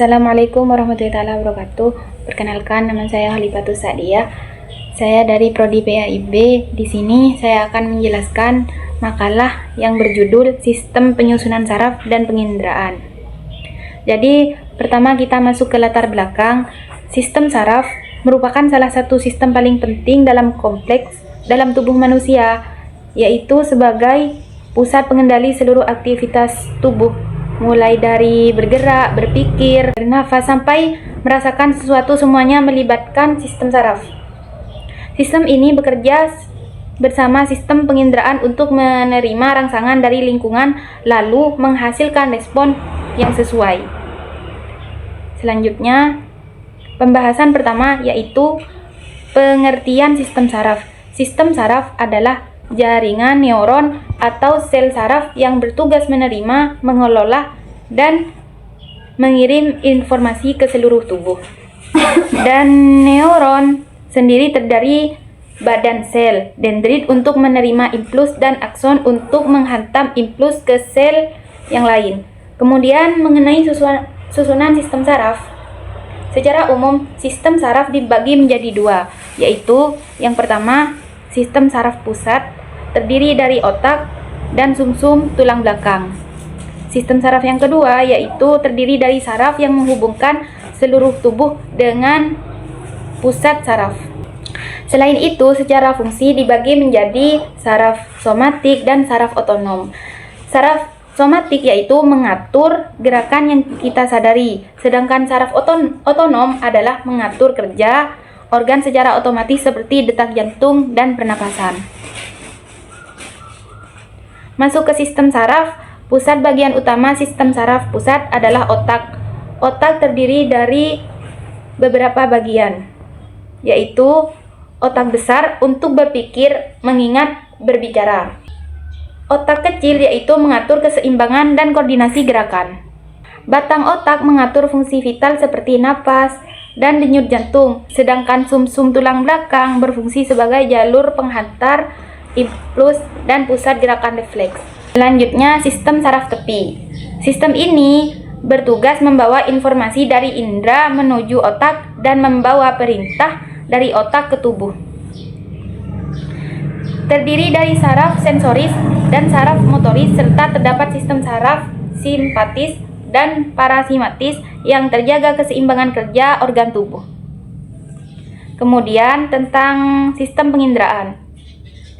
Assalamualaikum warahmatullahi wabarakatuh. Perkenalkan, nama saya Halifatus Sa'diyah. Saya dari Prodi PAIB. Di sini saya akan menjelaskan makalah yang berjudul Sistem Penyusunan Saraf dan Penginderaan. Jadi, pertama kita masuk ke latar belakang. Sistem saraf merupakan salah satu sistem paling penting dalam kompleks dalam tubuh manusia, yaitu sebagai pusat pengendali seluruh aktivitas tubuh, mulai dari bergerak, berpikir, bernafas, sampai merasakan sesuatu, semuanya melibatkan sistem saraf. Sistem ini bekerja bersama sistem penginderaan untuk menerima rangsangan dari lingkungan, lalu menghasilkan respon yang sesuai. Selanjutnya, pembahasan pertama yaitu pengertian sistem saraf. Sistem saraf adalah jaringan neuron atau sel saraf yang bertugas menerima, mengelola, dan mengirim informasi ke seluruh tubuh. Dan neuron sendiri terdiri badan sel dendrit untuk menerima impuls dan akson untuk menghantam impuls ke sel yang lain. Kemudian mengenai susunan sistem saraf. Secara umum, sistem saraf dibagi menjadi dua, yaitu yang pertama, sistem saraf pusat, terdiri dari otak dan sumsum tulang belakang. Sistem saraf yang kedua yaitu terdiri dari saraf yang menghubungkan seluruh tubuh dengan pusat saraf. Selain itu, secara fungsi dibagi menjadi saraf somatik dan saraf otonom. Saraf somatik yaitu mengatur gerakan yang kita sadari, sedangkan saraf otonom adalah mengatur kerja organ secara otomatis seperti detak jantung dan pernapasan. Masuk ke sistem saraf pusat. Bagian utama sistem saraf pusat adalah otak. Otak terdiri dari beberapa bagian, yaitu otak besar untuk berpikir, mengingat, berbicara. Otak kecil yaitu mengatur keseimbangan dan koordinasi gerakan. Batang otak mengatur fungsi vital seperti napas dan denyut jantung, sedangkan sumsum tulang belakang berfungsi sebagai jalur penghantar impuls dan pusat gerakan refleks. Selanjutnya, sistem saraf tepi. Sistem ini bertugas membawa informasi dari indera menuju otak dan membawa perintah dari otak ke tubuh. Terdiri dari saraf sensoris dan saraf motoris, serta terdapat sistem saraf simpatis dan parasimpatis yang terjaga keseimbangan kerja organ tubuh. Kemudian tentang sistem penginderaan.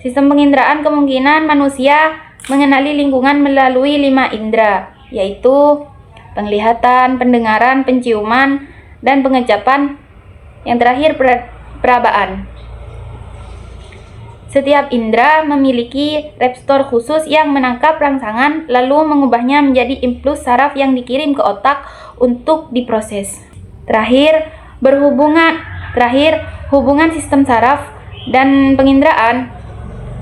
Sistem penginderaan kemungkinan manusia mengenali lingkungan melalui 5 indera, yaitu penglihatan, pendengaran, penciuman, dan pengecapan. Yang terakhir perabaan. Setiap indera memiliki reseptor khusus yang menangkap rangsangan lalu mengubahnya menjadi impuls saraf yang dikirim ke otak untuk diproses. Terakhir, hubungan sistem saraf dan penginderaan.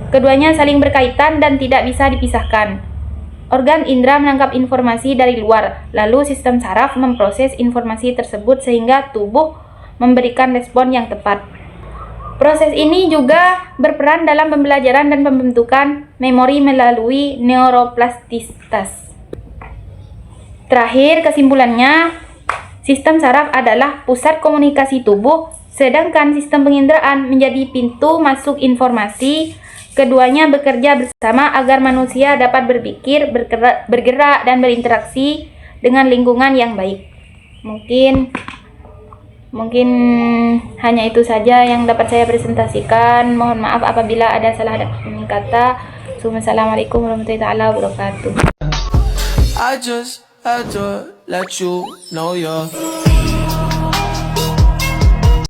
Keduanya saling berkaitan dan tidak bisa dipisahkan. Organ indera menangkap informasi dari luar, lalu sistem saraf memproses informasi tersebut sehingga tubuh memberikan respon yang tepat. Proses ini juga berperan dalam pembelajaran dan pembentukan memori melalui neuroplastisitas. Terakhir, kesimpulannya, sistem saraf adalah pusat komunikasi tubuh, sedangkan sistem penginderaan menjadi pintu masuk informasi. Keduanya bekerja bersama agar manusia dapat berpikir, bergerak, dan berinteraksi dengan lingkungan yang baik. Mungkin hanya itu saja yang dapat saya presentasikan. Mohon maaf apabila ada salah kata. Assalamualaikum warahmatullahi wabarakatuh. I just had to let you know you're